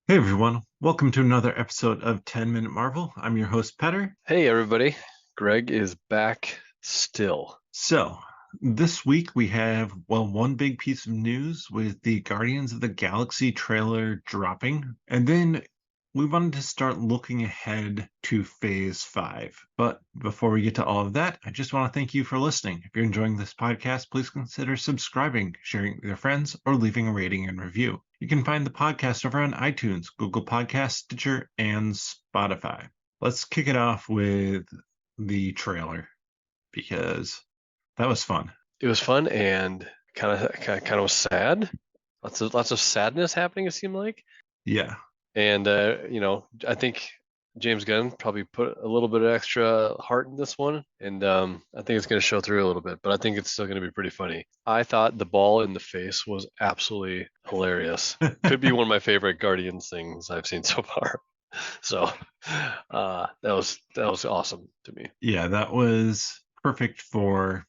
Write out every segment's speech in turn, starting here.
Hey everyone, welcome to another episode of 10 Minute Marvel. I'm your host, Petter. Hey everybody, Greg is back still. So, this week we have, one big piece of news with the Guardians of the Galaxy trailer dropping, and then we wanted to start looking ahead to Phase 5. But before we get to all of that, I just want to thank you for listening. If you're enjoying this podcast, please consider subscribing, sharing it with your friends, or leaving a rating and review. You can find the podcast over on iTunes, Google Podcasts, Stitcher, and Spotify. Let's kick it off with the trailer because that was fun. It was fun and kind of was sad. Lots of sadness happening. It seemed like, Yeah. and I think James Gunn probably put a little bit of extra heart in this one, and I think it's going to show through a little bit. But I think it's still going to be pretty funny. I thought the ball in the face was absolutely hilarious. Could be one of my favorite Guardians things I've seen so far. So that was awesome to me. Yeah, that was perfect for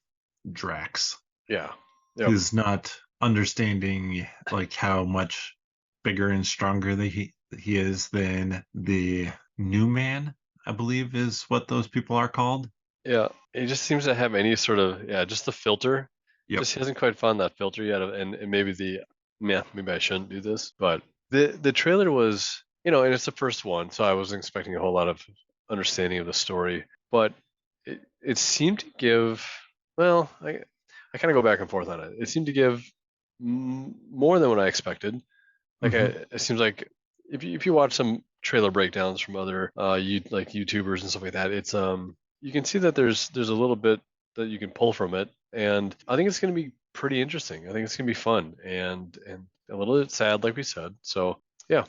Drax, Yeah. Yep. who's not understanding like how much bigger and stronger he is than the new man, I believe is what those people are called. Yeah. He just seems to have any sort of, yeah, just the filter. Yep. Just hasn't quite found that filter yet. And maybe yeah, maybe I shouldn't do this, but the trailer was, and it's the first one, so I wasn't expecting a whole lot of understanding of the story, but it seemed to give, well, I kind of go back and forth on it. It seemed to give more than what I expected. Hmm. It seems like if you watch some trailer breakdowns from other like YouTubers and stuff like that, it's you can see that there's a little bit that you can pull from it, and I think it's going to be pretty interesting. I think it's going to be fun and a little bit sad, like we said. So yeah,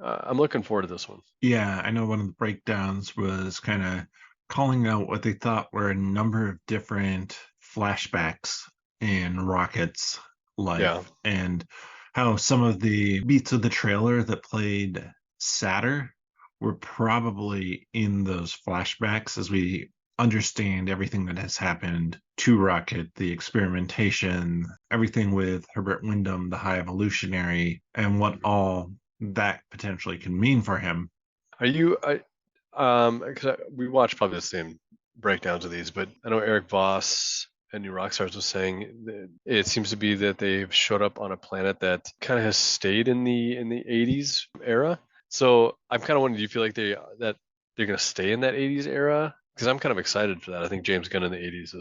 I'm looking forward to this one. Yeah, I know one of the breakdowns was kind of calling out what they thought were a number of different flashbacks in Rocket's Yeah. life and how some of the beats of the trailer that played sadder were probably in those flashbacks as we understand everything that has happened to Rocket, the experimentation, everything with Herbert Wyndham, the High Evolutionary, and what Mhm. all that potentially can mean for him. Are you? Because we watched probably the same breakdowns of these, but I know Eric Voss and New Rockstars was saying that it seems to be that they've showed up on a planet that kind of has stayed in the 80s era. So I'm kind of wondering, do you feel like they're gonna stay in that 80s era? Because I'm kind of excited for that. I think James Gunn in the 80s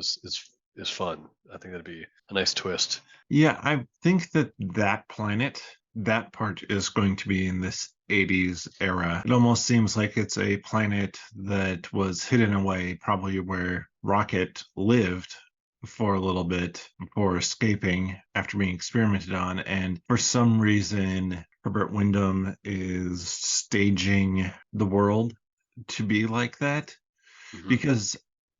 is fun. I think that'd be a nice twist. Yeah, I think that that planet, that part is going to be in this 80s era. It almost seems like it's a planet that was hidden away, probably where Rocket lived for a little bit before escaping after being experimented on. And for some reason, Herbert Wyndham is staging the world to be like that Hmm. because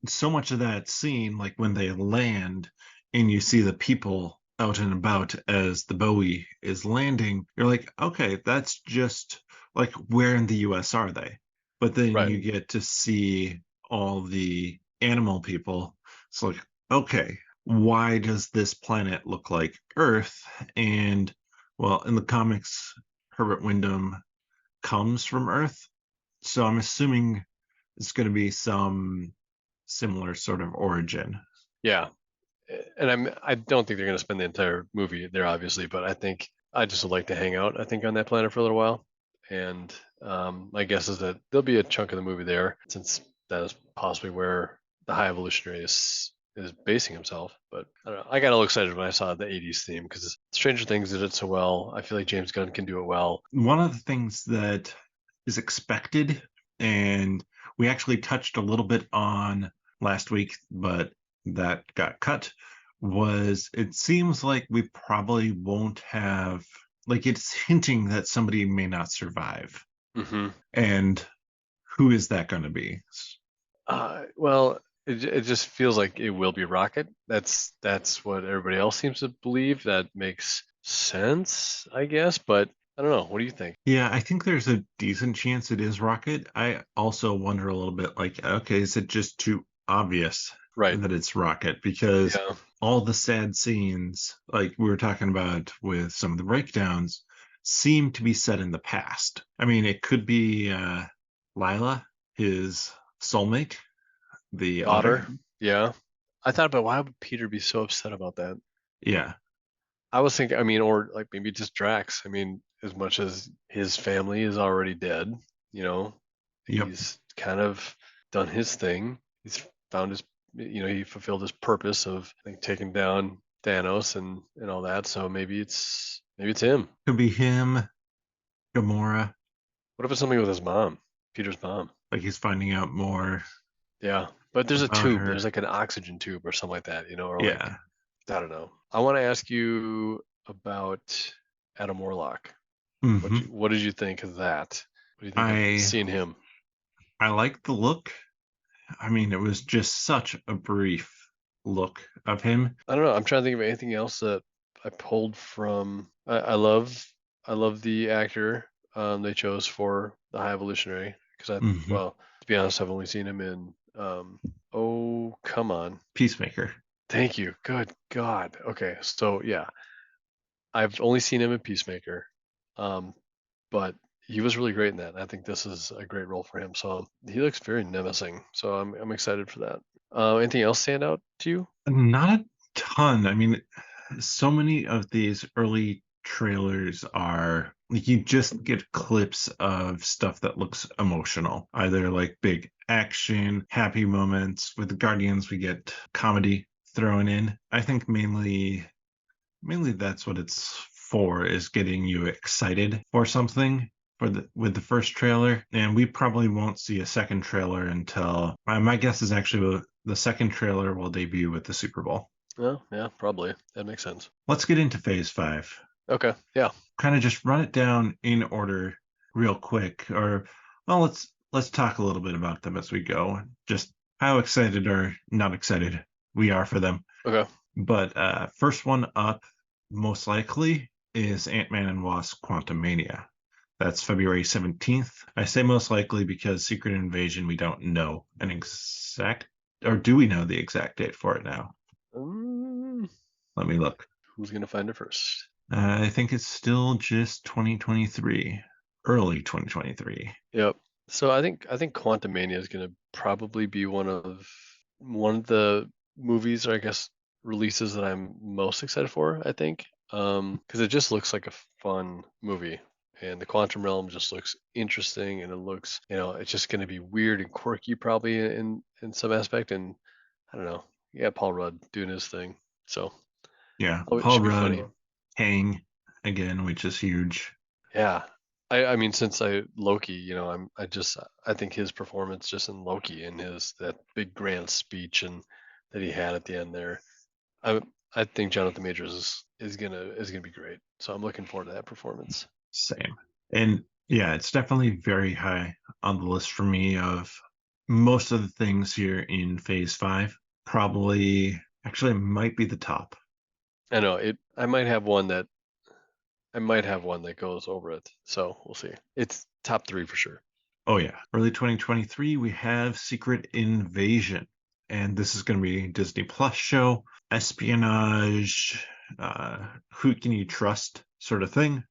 so much of that scene, like when they land and you see the people out and about as the Bowie is landing, you're like, okay, that's just like where in the US are they? But then Right. you get to see all the animal people. It's like, okay, why does this planet look like Earth? And well, in the comics, Herbert Wyndham comes from Earth. So I'm assuming it's going to be some similar sort of origin. Yeah. And I don't think they're going to spend the entire movie there, obviously, but I think I just would like to hang out. I think on that planet for a little while, and my guess is that there'll be a chunk of the movie there, since that is possibly where the High Evolutionary is basing himself. But I don't know. I got a little excited when I saw the '80s theme because Stranger Things did it so well. I feel like James Gunn can do it well. One of the things that is expected, and we actually touched a little bit on last week, but that got cut, was it seems like we probably won't have, like, it's hinting that somebody may not survive. Hmm. And who is that going to be? Well, it just feels like it will be Rocket. That's what everybody else seems to believe. That makes sense, I guess. But I don't know. What do you think? Yeah, I think there's a decent chance it is Rocket. I also wonder a little bit like, okay, is it just too obvious Right. that it's Rocket? Because Yeah. all the sad scenes, like we were talking about with some of the breakdowns, seem to be set in the past. I mean, it could be Lila, his soulmate, the otter. Otter. Yeah. I thought about why would Peter be so upset about that? Yeah. I was thinking, I mean, or like maybe just Drax. I mean, as much as his family is already dead, you know, Yep. he's kind of done his thing. He's found his, he fulfilled his purpose of, I think, taking down Thanos and all that. So maybe it's him. Could be him, Gamora. What if it's something with his mom, Peter's mom? Like he's finding out more Yeah, but there's a about tube. her. There's like an oxygen tube or something like that, or like Yeah. I don't know. I want to ask you about Adam Warlock. Hmm. What did you think of that? What do you think of I seeing him? I like the look. I mean, it was just such a brief look of him. I don't know. I'm trying to think of anything else that I pulled from. I love the actor they chose for the High Evolutionary because Hmm. well, to be honest, I've only seen him in oh come on, Peacemaker. thank you, good God. Okay, so yeah, I've only seen him in Peacemaker, um, but he was really great in that. And I think this is a great role for him. So he looks very menacing. So I'm excited for that. Anything else stand out to you? Not a ton. I mean, so many of these early trailers are you just get clips of stuff that looks emotional, either like big action, happy moments. With the Guardians, we get comedy thrown in. I think mainly that's what it's for, is getting you excited for something for the with the first trailer. And we probably won't see a second trailer until my guess is actually the second trailer will debut with the Super Bowl. Oh, yeah, probably. That makes sense. Let's get into phase five. Okay. Yeah. Kind of just run it down in order real quick, or well, let's talk a little bit about them as we go. Just how excited or not excited we are for them. Okay. But first one up, most likely, is Ant-Man and Wasp: Quantumania. That's February 17th. I say most likely because Secret Invasion, we don't know an exact, or do we know the exact date for it now? Um, Let me look. who's gonna find it first? I think it's still just 2023, early 2023. Yep. So I think Quantum Mania is gonna probably be one of the movies, or I guess releases that I'm most excited for. I think, because it just looks like a fun movie, and the quantum realm just looks interesting, and it looks, it's just gonna be weird and quirky probably in some aspect, and I don't know. Yeah, Paul Rudd doing his thing, so Yeah, oh, it Paul should be funny. Rudd, Kang again, which is huge. Yeah. I mean, since Loki, I think his performance just in Loki and his that big grand speech and that he had at the end there, I I think Jonathan Majors is gonna be great. So I'm looking forward to that performance. Same. And yeah, it's definitely very high on the list for me of most of the things here in phase five. Probably, actually, it might be the top. I know it. I might have one that goes over it. So we'll see. It's top three for sure. Oh, yeah. Early 2023, we have Secret Invasion. And this is going to be a Disney Plus show, espionage, who can you trust sort of thing,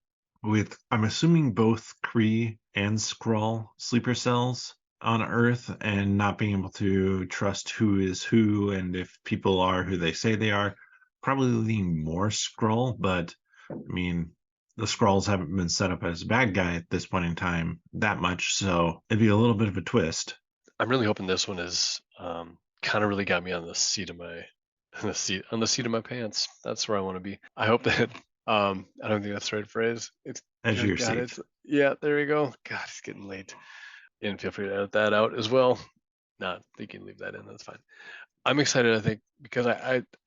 with, I'm assuming, both Kree and Skrull sleeper cells on Earth, and not being able to trust who is who and if people are who they say they are. Probably leaning more Skrull, but I mean, the Skrulls haven't been set up as a bad guy at this point in time that much, so it'd be a little bit of a twist. I'm really hoping this one is kind of really got me on the seat of my on the seat of my pants. That's where I want to be. I hope that I don't think that's the right phrase. It's Edge of good your God, seat. it's yeah, there we go. God, it's getting late. And feel free to edit that out as well. Not thinking leave that in, that's fine. I'm excited, I think, because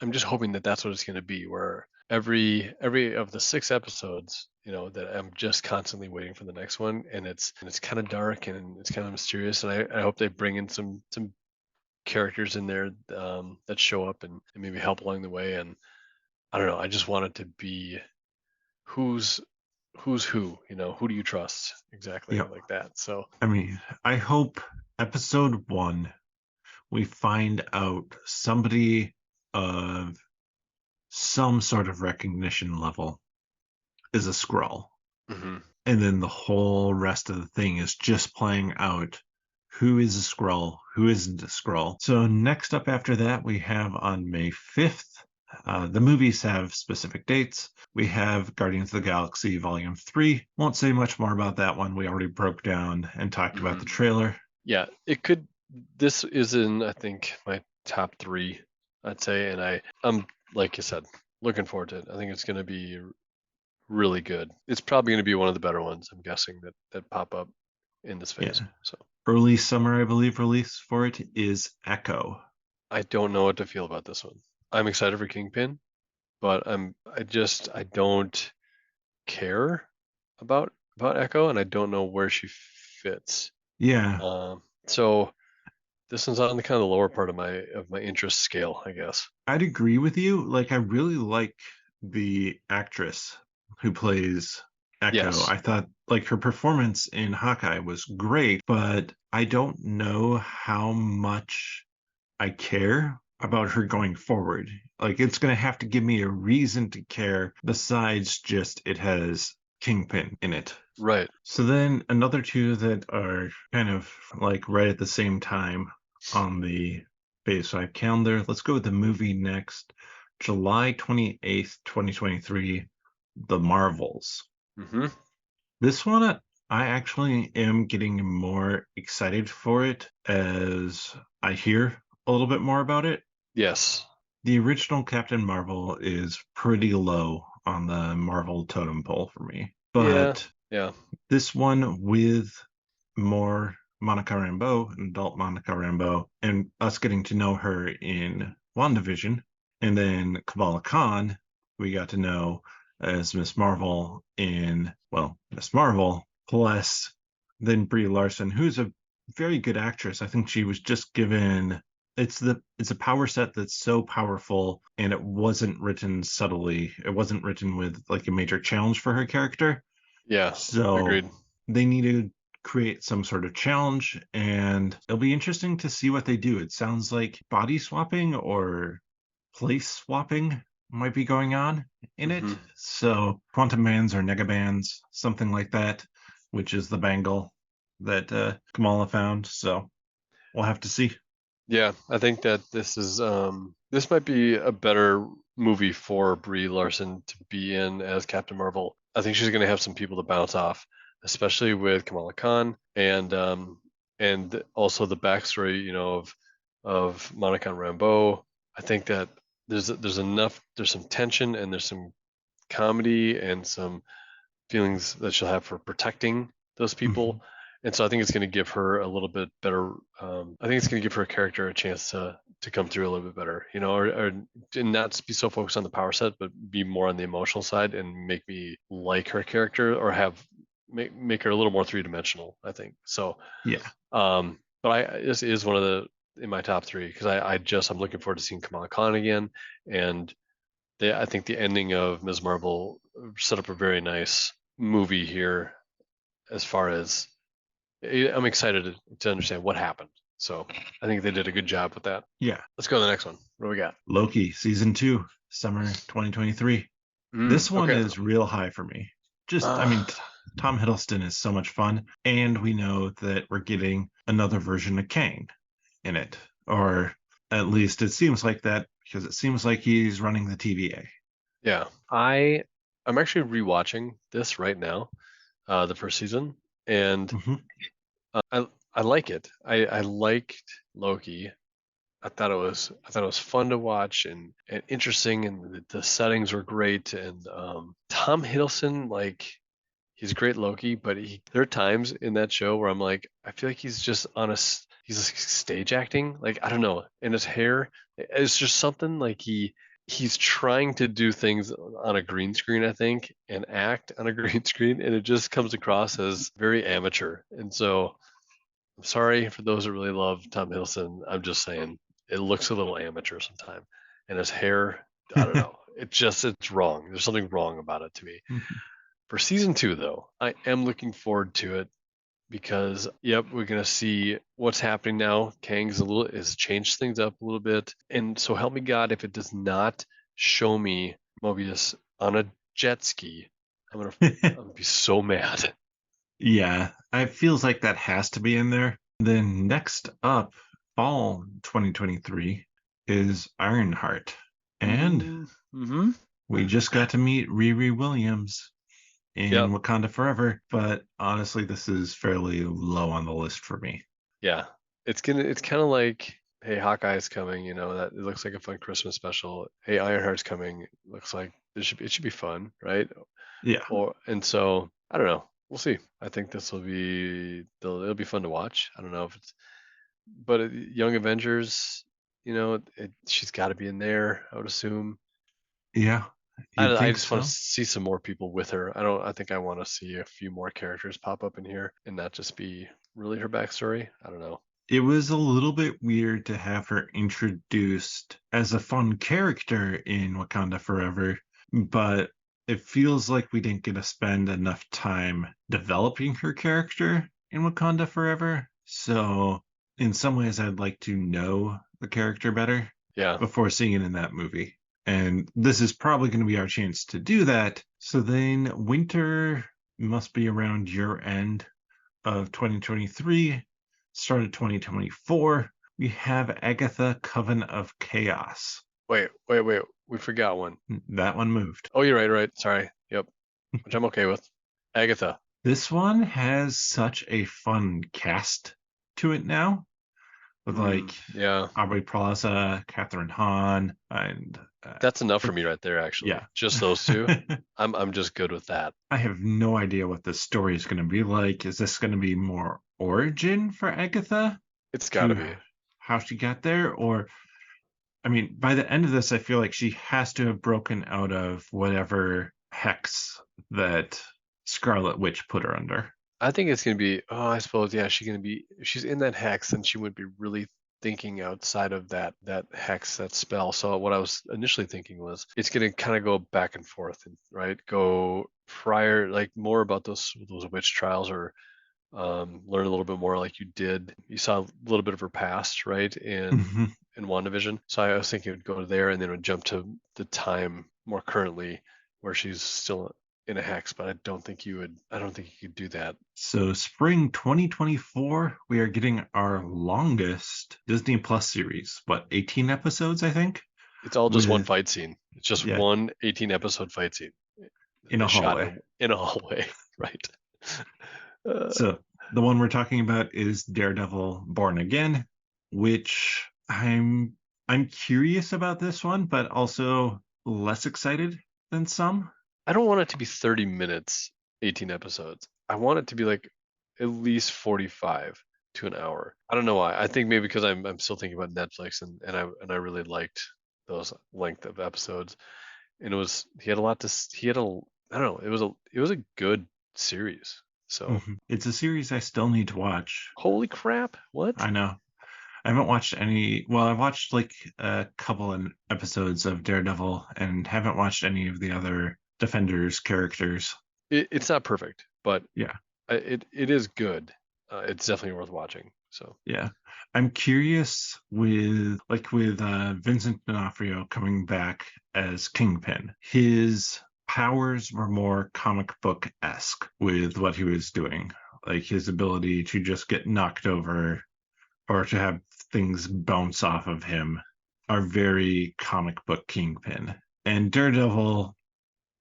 I'm just hoping that that's what it's going to be, where every of the 6 episodes, that I'm just constantly waiting for the next one, and it's kind of dark and it's kind of mysterious, and I hope they bring in some characters in there that show up and maybe help along the way, and I don't know, I just want it to be who's who's who do you trust exactly Yep. like that. So I mean, I hope episode one we find out somebody of some sort of recognition level is a Skrull. Hmm. And then the whole rest of the thing is just playing out who is a Skrull, who isn't a Skrull. So next up after that, we have on May 5th. The movies have specific dates. We have Guardians of the Galaxy Volume 3. Won't say much more about that one. We already broke down and talked about Hmm. the trailer. Yeah, it could. This is in, I think, my top three, I'd say, and I'm like you said, looking forward to it. I think it's going to be really good. It's probably going to be one of the better ones, I'm guessing, that pop up in this phase. Yeah. So Early summer, I believe, release for it is Echo. I don't know what to feel about this one. I'm excited for Kingpin, but I don't care about Echo, and I don't know where she fits. Yeah, So this one's on the kind of the lower part of my interest scale, I guess. I'd agree with you. Like, I really like the actress who plays Echo. Yes, I thought, like, her performance in Hawkeye was great, but I don't know how much I care about her going forward. Like, it's going to have to give me a reason to care besides just it has Kingpin in it. right. So then another two that are kind of like right at the same time on the Phase 5 calendar. Let's go with the movie next. July 28th, 2023, The Marvels. Hmm. This one, I actually am getting more excited for it as I hear a little bit more about it. Yes. The original Captain Marvel is pretty low on the Marvel totem pole for me, Yeah. but Yeah. this one with more Monica Rambeau, adult Monica Rambeau, and us getting to know her in WandaVision. And then Kamala Khan, we got to know as Miss Marvel in, well, Miss Marvel, plus then Brie Larson, who's a very good actress. I think she was just given it's a power set that's so powerful and it wasn't written subtly. It wasn't written with like a major challenge for her character. Yeah. So Agreed. they need to create some sort of challenge, and it'll be interesting to see what they do. It sounds like body swapping or place swapping might be going on in it. Hmm. So quantum bands or negabands, something like that, which is the bangle that Kamala found. So we'll have to see. Yeah, I think that this might be a better movie for Brie Larson to be in as Captain Marvel. I think she's going to have some people to bounce off, especially with Kamala Khan and also the backstory, of Monica Rambeau. I think that there's some tension and there's some comedy and some feelings that she'll have for protecting those people. Mhm. And so I think it's going to give her a little bit better. I think it's going to give her character a chance to come through a little bit better, or and not be so focused on the power set, but be more on the emotional side and make me like her character or make her a little more three dimensional. I think so. Yeah. But this is one of the in my top three because I'm looking forward to seeing Kamala Khan again, and I think the ending of Ms. Marvel set up a very nice movie here as far as I'm excited to understand what happened. So I think they did a good job with that. Yeah. Let's go to the next one. What do we got? Loki season 2, summer 2023. This one Okay. is real high for me. Just, I Uh, mean, Tom Hiddleston is so much fun, and we know that we're getting another version of Kang in it, or at least it seems like that because it seems like he's running the TVA. yeah. I'm actually rewatching this right now, the first season, and Hmm. I like it. I liked Loki. I thought it was fun to watch and interesting, and the settings were great. And Tom Hiddleston, like he's great Loki, but there are times in that show where I'm like, I feel like he's just he's like stage acting. Like I don't know, and his hair, it's just something like he's trying to do things on a green screen, I think, and act on a green screen, and it just comes across as very amateur. And so I'm sorry for those that really love Tom Hiddleston. I'm just saying it looks a little amateur sometimes, and his hair, I don't know. It's wrong. There's something wrong about it to me. For season two, though, I am looking forward to it because, yep, we're gonna see what's happening now. Kang's has changed things up a little bit, and so help me God if it does not show me Mobius on a jet ski I'm gonna I'm gonna be so mad. Yeah, it feels like that has to be in there. Then next up, fall 2023 is Ironheart. And Mm-hmm. we just got to meet Riri Williams in Yep. Wakanda Forever, but honestly, this is fairly low on the list for me. Yeah. It's kind of like, hey, Hawkeye's coming, that it looks like a fun Christmas special. Hey, Ironheart's coming. Looks like it should be fun, right? Yeah, And so I don't know. We'll see. I think it'll be fun to watch. I don't know if it's, but Young Avengers, she's got to be in there, I would assume. yeah, you'd I think just want to so. see some more people with her. I think I want to see a few more characters pop up in here and not just be really her backstory. I don't know. It was a little bit weird to have her introduced as a fun character in Wakanda Forever, but it feels like we didn't get to spend enough time developing her character in Wakanda Forever. So, in some ways, I'd like to know the character better Yeah. before seeing it in that movie. And this is probably going to be our chance to do that. So then, winter must be around your end of 2023, start of 2024, we have Agatha Coven of Chaos. Wait. We forgot one. That one moved. Oh, you're right. Sorry. Yep. Which I'm okay with. Agatha. This one has such a fun cast to it now, with like Yeah. Aubrey Plaza, Catherine Hahn, and That's enough for me right there, actually. yeah. Just those two. I'm just good with that. I have no idea what this story is going to be like. Is this going to be more origin for Agatha It's got to to be. how she got there, or I mean, by the end of this, I feel like she has to have broken out of whatever hex that Scarlet Witch put her under. I think it's gonna be. Oh, I suppose. Yeah, if she's in that hex, and she would be really thinking outside of that hex, that spell. So what I was initially thinking was it's gonna kind of go back and forth, and right, go prior, like more about those witch trials, or learn a little bit more like you did. You saw a little bit of her past, right, Hmm. in WandaVision. So I was thinking it would go there, and then it would jump to the time more currently where she's still in a hex. But I don't think you would. I don't think you could do that. So, spring 2024, we are getting our longest Disney Plus series. What, 18 episodes, I think? It's all just one With, fight scene. It's just yeah, one 18 episode fight scene that in they a shot hallway. in a hallway, right? Uh, So, the one we're talking about is Daredevil Born Again, which I'm curious about this one, but also less excited than some. I don't want it to be 30 minutes, 18 episodes. I want it to be like at least 45 to an hour. I don't know why. I think maybe because I'm still thinking about Netflix, and I really liked those length of episodes. And he had a lot he had a I don't know, it was a good series. So, It's a series I still need to watch. holy crap, what? I know. I haven't watched any. Well, I've watched like a couple of episodes of Daredevil and haven't watched any of the other Defenders characters. It's not perfect, but Yeah, it is good. It's definitely worth watching. So, yeah. I'm curious with Vincent D'Onofrio coming back as Kingpin. His powers were more comic book esque with what he was doing, like his ability to just get knocked over or to have things bounce off of him are very comic book Kingpin. And Daredevil,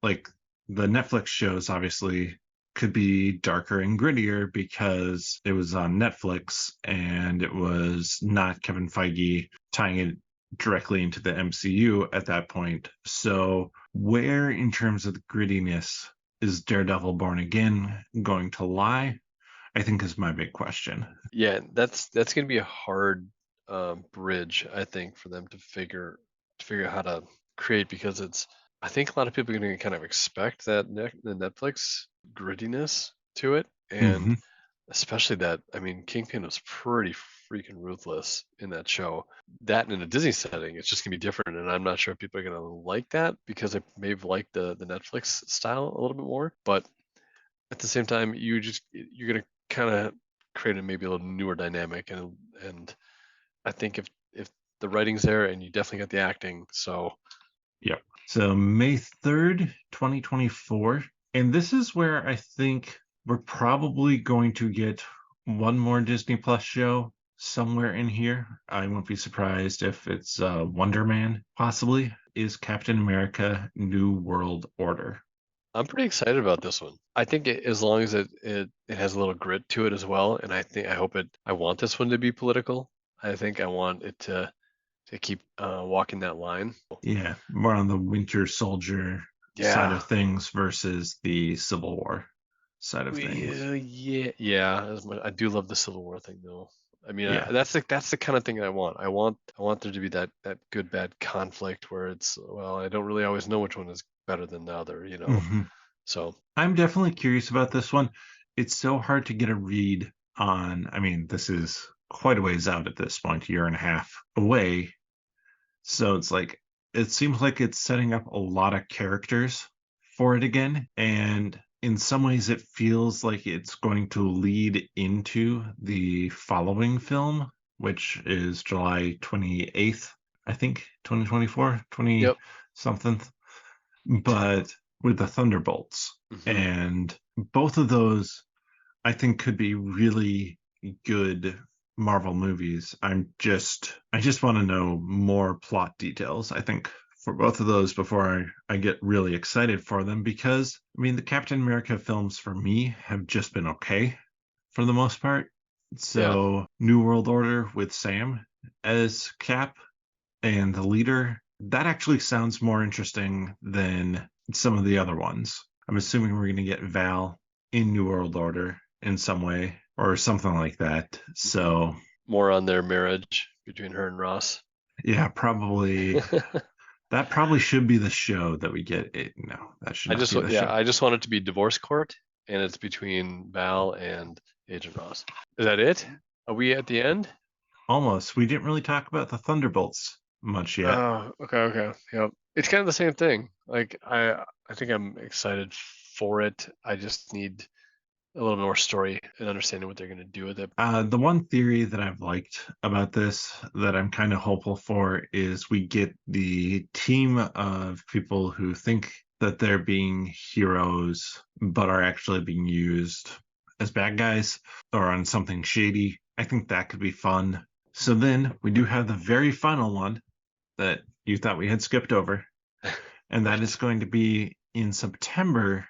like the Netflix shows, obviously could be darker and grittier because it was on Netflix and it was not Kevin Feige tying it directly into the MCU at that point. So, where in terms of the grittiness is Daredevil Born Again going to lie? I think is my big question. yeah, that's going to be a hard bridge, I think, for them to figure out how to create, because I think a lot of people are going to kind of expect the Netflix grittiness to it, and Hmm. especially that, I mean, Kingpin was pretty freaking ruthless in that show. That in a Disney setting, it's just gonna be different, and I'm not sure if people are gonna like that because they may have liked the Netflix style a little bit more. But at the same time, you're gonna kind of create a maybe a little newer dynamic, and I think if the writing's there, and you definitely got the acting, so Yep. So May 3rd, 2024 And this is where I think we're probably going to get one more Disney Plus show somewhere in here. I won't be surprised if it's Wonder Man, possibly. Is Captain America New World Order? I'm pretty excited about this one. I think as long as it has a little grit to it as well, and I want this one to be political. I think I want it to keep walking that line. Yeah, more on the Winter Soldier side Yeah, of things versus the Civil War side of things. yeah. I do love the Civil War thing though. I mean, Yeah. that's the kind of thing I want. I want there to be that good bad conflict where it's, well, I don't really always know which one is better than the other, you know. Hmm. So I'm definitely curious about this one. It's so hard to get a read on. I mean, this is quite a ways out at this point, a year and a half away. So it's like, it seems like it's setting up a lot of characters for it again. And in some ways, it feels like it's going to lead into the following film, which is July 28th, I think, 2024, 20 yep. something, but with the Thunderbolts. Hmm. And both of those, I think, could be really good Marvel movies. I just want to know more plot details, I think, for both of those before I get really excited for them because, I mean, the Captain America films for me have just been okay for the most part. Yeah. So, New World Order with Sam as Cap and the leader, that actually sounds more interesting than some of the other ones. I'm assuming we're going to get Val in New World Order in some way or something like that. Hmm. So, More on their marriage between her and Ross. yeah, probably that probably should be the show that we get. No, that should not be the show. I just want it to be divorce court, and it's between Val and Agent Ross. Is that it? Are we at the end? Almost. We didn't really talk about the Thunderbolts much yet. Oh, okay. Yep. It's kind of the same thing. Like I think I'm excited for it. I just need a little more story and understanding what they're going to do with it. The one theory that I've liked about this that I'm kind of hopeful for is we get the team of people who think that they're being heroes, but are actually being used as bad guys or on something shady. I think that could be fun. So then we do have the very final one that you thought we had skipped over, and that is Right. going to be in September,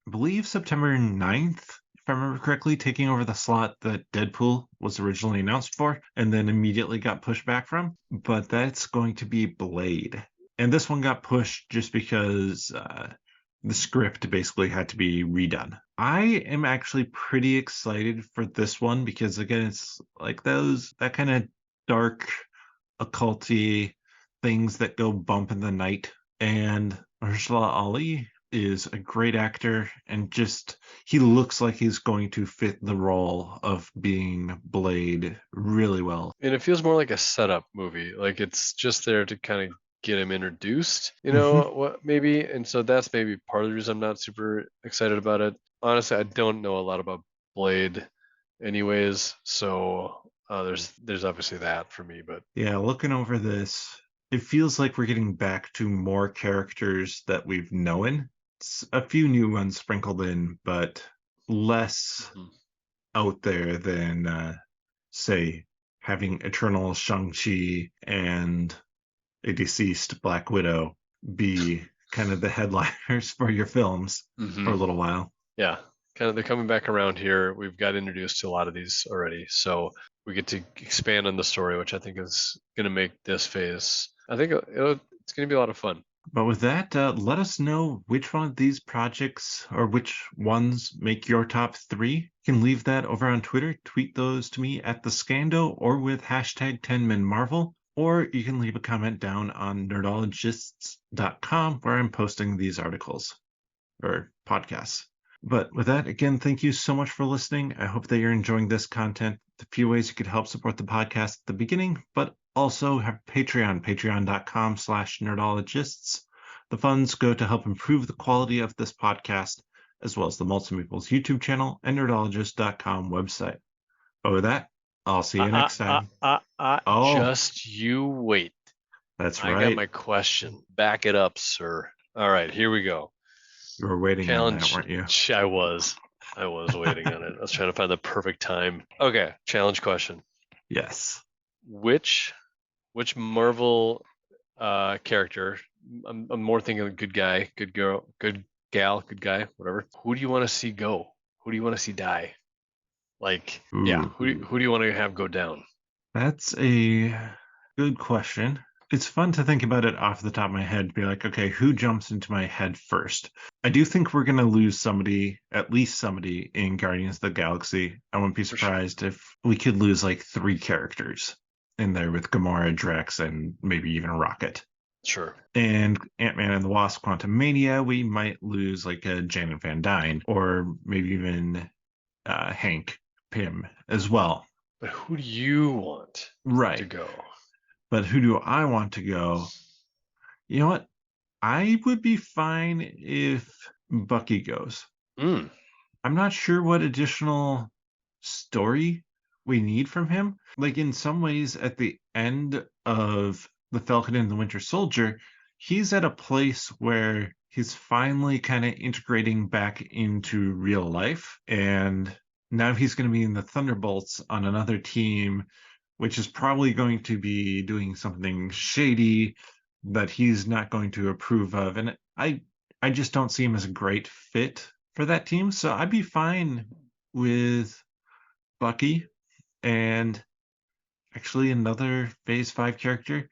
I believe September 9th, if I remember correctly, taking over the slot that Deadpool was originally announced for and then immediately got pushed back from. But that's going to be Blade. And this one got pushed just because the script basically had to be redone. I am actually pretty excited for this one because, again, it's like that kind of dark, occulty things that go bump in the night. And Mahershala Ali is a great actor and just he looks like he's going to fit the role of being Blade really well. And it feels more like a setup movie. Like it's just there to kind of get him introduced, you Hmm. know, what maybe. And so that's maybe part of the reason I'm not super excited about it. Honestly, I don't know a lot about Blade anyways, so there's obviously that for me, but Yeah, looking over this, it feels like we're getting back to more characters that we've known. It's a few new ones sprinkled in, but less mhm. out there than say having Eternal Shang-Chi and a deceased Black Widow be kind of the headliners for your films for Hmm. a little while. Yeah, kind of they're coming back around here. We've got introduced to a lot of these already, so we get to expand on the story, which I think is going to make this phase. I think it's going to be a lot of fun. But with that, let us know which one of these projects or which ones make your top three. You can leave that over on Twitter. Tweet those to me at the Scando or with hashtag 10minmarvel. Or you can leave a comment down on nerdologists.com where I'm posting these articles or podcasts. But with that, again, thank you so much for listening. I hope that you're enjoying this content. The few ways you could help support the podcast at the beginning, but also have Patreon, patreon.com/nerdologists. The funds go to help improve the quality of this podcast, as well as the Multiple People's YouTube channel and nerdologist.com website. But with that, I'll see you next time. Oh, Just you wait. that's I got right. my question. Back it up, sir. All right, here we go. You were waiting on that, Challenge. weren't you? I was. I was waiting on it. I was trying to find the perfect time. Okay, challenge question. Yes. Which which Marvel character? I'm more thinking of good guy, good girl, good gal, good guy, whatever. Who do you want to see go? Who do you want to see die? Like, yeah, Ooh, who do you want to have go down? that's a good question. It's fun to think about it off the top of my head, be like, okay, who jumps into my head first? I do think we're going to lose somebody, at least somebody in Guardians of the Galaxy. I wouldn't be For sure. surprised if we could lose like three characters in there with Gamora, Drax, and maybe even Rocket. Sure. And Ant-Man and the Wasp: Quantumania, we might lose like a Janet Van Dyne or maybe even Hank Pym as well. But who do you want to Right. go? But who do I want to go? You know what? I would be fine if Bucky goes. Mm, I'm not sure what additional story we need from him. Like, in some ways, at the end of The Falcon and the Winter Soldier, he's at a place where he's finally kind of integrating back into real life. And now he's going to be in the Thunderbolts on another team, which is probably going to be doing something shady that he's not going to approve of. And I just don't see him as a great fit for that team. So I'd be fine with Bucky and actually another Phase 5 character.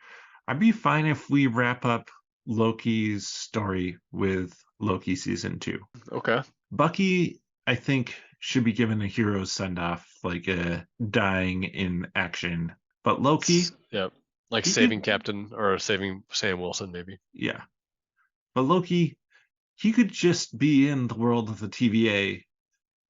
I'd be fine if we wrap up Loki's story with Loki season 2. okay. Bucky, I think, should be given a hero's send off, like a dying in action. But Loki, Yep. Like he could, saving Captain or saving Sam Wilson, maybe. yeah. But Loki, he could just be in the world of the TVA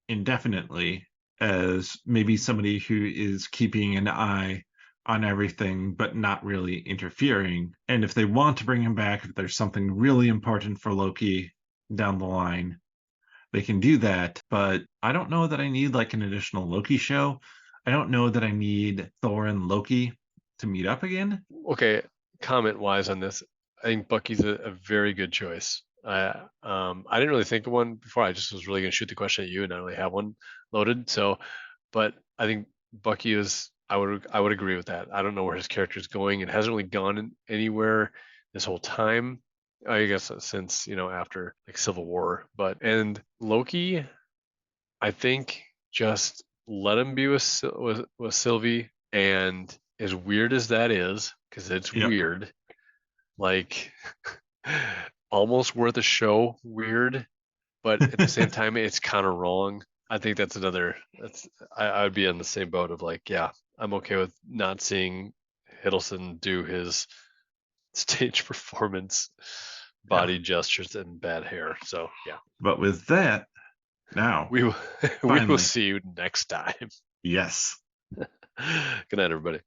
indefinitely as maybe somebody who is keeping an eye on everything but not really interfering. And if they want to bring him back, if there's something really important for Loki down the line, they can do that. But I don't know that I need like an additional Loki show. I don't know that I need Thor and Loki to meet up again. Okay, comment wise on this, I think Bucky's a very good choice. I didn't really think of one before. I just was really gonna shoot the question at you, and I don't really have one loaded. So, but I think Bucky is. I would agree with that. I don't know where his character is going. It hasn't really gone anywhere this whole time. I guess since after like Civil War, but and Loki, I think just let him be with Sylvie, and as weird as that is, because it's Yep. weird, like almost worth a show. Weird, but at the same time, it's kind of wrong. I think that's another. I would be on the same boat of like, yeah, I'm okay with not seeing Hiddleston do his stage performance, Yeah. body gestures, and bad hair. So yeah, But with that, now, we will we will finally, see you next time. yes. Good night, everybody.